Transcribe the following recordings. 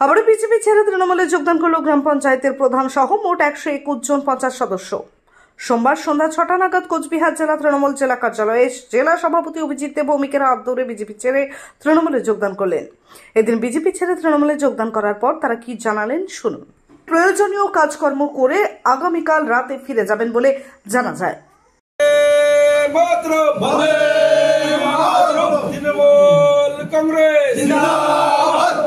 আবারও বিজেপি ছেড়ে তৃণমূলে যোগদান করল গ্রাম পঞ্চায়েতের প্রধান সহ মোট 121 জন পঞ্চায়েত সদস্য। সোমবার সন্ধ্যা 6টা নাগাদ কোচবিহার জেলা তৃণমূল জেলা কার্যালয়ে জেলা সভাপতি অভিজিৎ দেব ভৌমিকের হাত ধরে বিজেপি ছেড়ে তৃণমূলে যোগদান করলেন। এদিন বিজেপি ছেড়ে তৃণমূলে যোগদান করার পর তারা কি জানালেন শুনুন। প্রয়োজনীয় কাজকর্ম করে আগামীকাল রাতে ফিরে যাবেন বলে জানা যায়।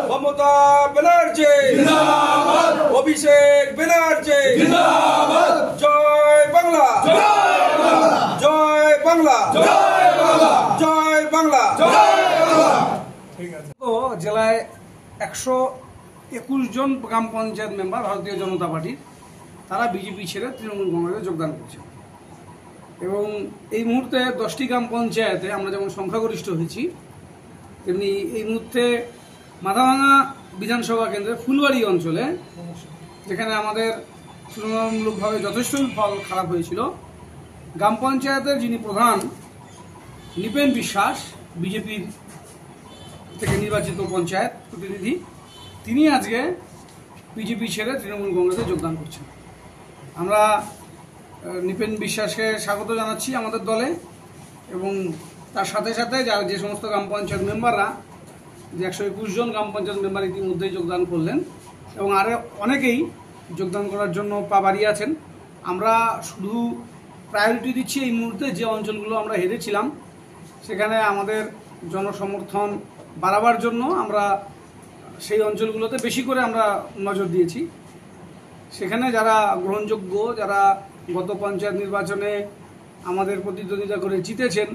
মমতা ব্যানার্জি জিন্দাবাদ, অভিষেক ব্যানার্জি জিন্দাবাদ, জয় বাংলা জয় বাংলা জয় বাংলা জয় বাংলা জয় বাংলা। ঠিক আছে। তো জেলায় 121 জন গ্রাম পঞ্চায়েত মেম্বার ভারতীয় জনতা পার্টির তারা বিজেপি ছেড়ে তৃণমূল কংগ্রেসে যোগদান করছে এবং এই মুহূর্তে 10টি গ্রাম পঞ্চায়েতে আমরা যেমন সংখ্যাগরিষ্ঠ হয়েছি তেমনি এই মুহূর্তে মাথাভাঙা বিধানসভা কেন্দ্রের ফুলবাড়ি অঞ্চলে, যেখানে আমাদের তুলনামূলকভাবে যথেষ্ট ফল খারাপ হয়েছিল, গ্রাম পঞ্চায়েতের যিনি প্রধান নিপেন বিশ্বাস, বিজেপির থেকে নির্বাচিত পঞ্চায়েত প্রতিনিধি, তিনি আজকে বিজেপি ছেড়ে তৃণমূল কংগ্রেসে যোগদান করছেন। আমরা নিপেন বিশ্বাসকে স্বাগত জানাচ্ছি আমাদের দলে এবং তার সাথে সাথে যে সমস্ত গ্রাম পঞ্চায়েত মেম্বাররা, যে 121 জন গ্রাম পঞ্চায়েত মেম্বার ইতিমধ্যেই যোগদান করলেন এবং আরও অনেকেই যোগদান করার জন্য পা বাড়িয়ে আছেন। আমরা শুধু প্রায়োরিটি দিচ্ছি এই মুহূর্তে যে অঞ্চলগুলো আমরা হেরেছিলাম সেখানে আমাদের জনসমর্থন বাড়াবার জন্য আমরা সেই অঞ্চলগুলোতে বেশি করে আমরা নজর দিয়েছি। সেখানে যারা গ্রহণযোগ্য, যারা গত পঞ্চায়েত নির্বাচনে আমাদের প্রতিদ্বন্দ্বিতা করে জিতেছেন,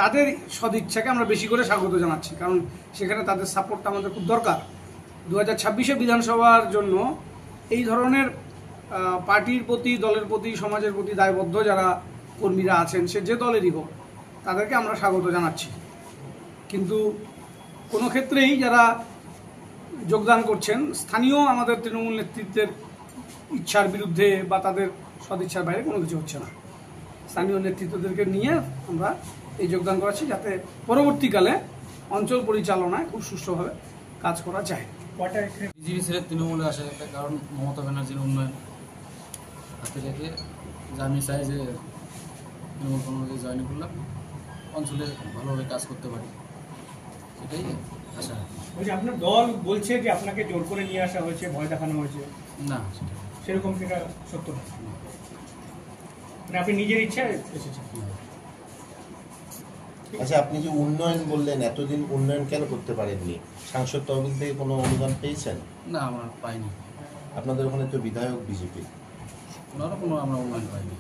তাদের সদিচ্ছাকে আমরা বেশি করে স্বাগত জানাচ্ছি, কারণ সেখানে তাদের সাপোর্টটা আমাদের খুব দরকার। 2026 বিধানসভার জন্য এই ধরনের পার্টির প্রতি, দলের প্রতি, সমাজের প্রতি দায়বদ্ধ যারা কর্মীরা আছেন, সে যে দলেরই হোক, তাদেরকে আমরা স্বাগত জানাচ্ছি। কিন্তু কোনো ক্ষেত্রেই যারা যোগদান করছেন স্থানীয় আমাদের তৃণমূল নেতৃত্বের ইচ্ছার বিরুদ্ধে বা তাদের সদিচ্ছার বাইরে কোনো কিছু হচ্ছে না। স্থানীয় নেতৃত্বদেরকে নিয়ে আমরা এই যোগদান করাচ্ছি, যাতে পরবর্তীকালে অঞ্চল পরিচালনায় খুব সুষ্ঠুভাবে কাজ করা যায়। বিজেপি ছেড়ে তৃণমূলে আসে একটা কারণ মমতা ব্যানার্জির উন্নয়ন হাতে রেখে, যে আমি চাই যে তৃণমূল কংগ্রেসে জয়েন করলাম, অঞ্চলে ভালোভাবে কাজ করতে পারি, সেটাই আশা। আপনার দল বলছে যে আপনাকে জোর করে নিয়ে আসা হয়েছে, ভয় দেখানো হয়েছে। না, সেরকম সেটা সত্য না, মানে আপনি নিজের ইচ্ছায় এসেছেন। আচ্ছা, আপনি যে উন্নয়ন বললেন, এতদিন উন্নয়ন কেন করতে পারেননি? সাংসদ তহবিল থেকে কোনো অনুদান পেয়েছেন? না, আমরা পাইনি। আপনাদের ওখানে তো বিধায়ক বিজেপি, ওনারও কোনো আমরা উন্নয়ন পাইনি।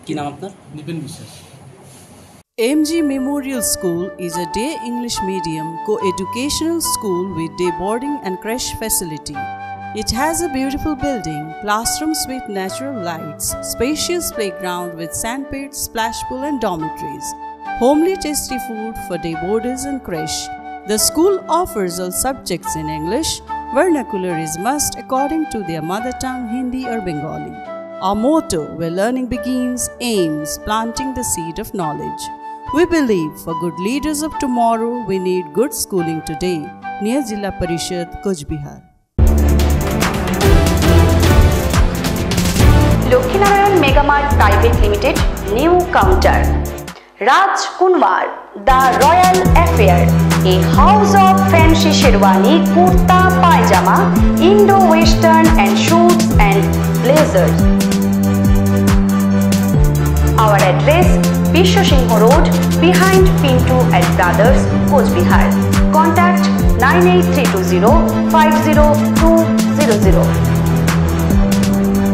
কি নাম আপনার? নিপেন বিশ্বাস। MG Memorial School is a day English medium co-educational school with day boarding and creche facility. It has a beautiful building, classrooms with natural lights, spacious playground with sandpit, splash pool and dormitories, homely tasty food for day boarders and creche. The school offers all subjects in English. Vernacular is must according to their mother tongue Hindi or Bengali. Our motto, where learning begins, aims planting the seed of knowledge. We believe for good leaders of tomorrow, we need good schooling today. Near Jilla Parishad, Kochbihar. Lakshminarayan Megamart Private Limited, New Counter. Raj Kunwar, The Royal Affair, a house of fancy sherwani, kurta, pajama, Indo-Western and suits and blazers. Our address, Vishwa Singh Road, behind Pinto and Brothers, Kochbihar. Contact 98320 50200.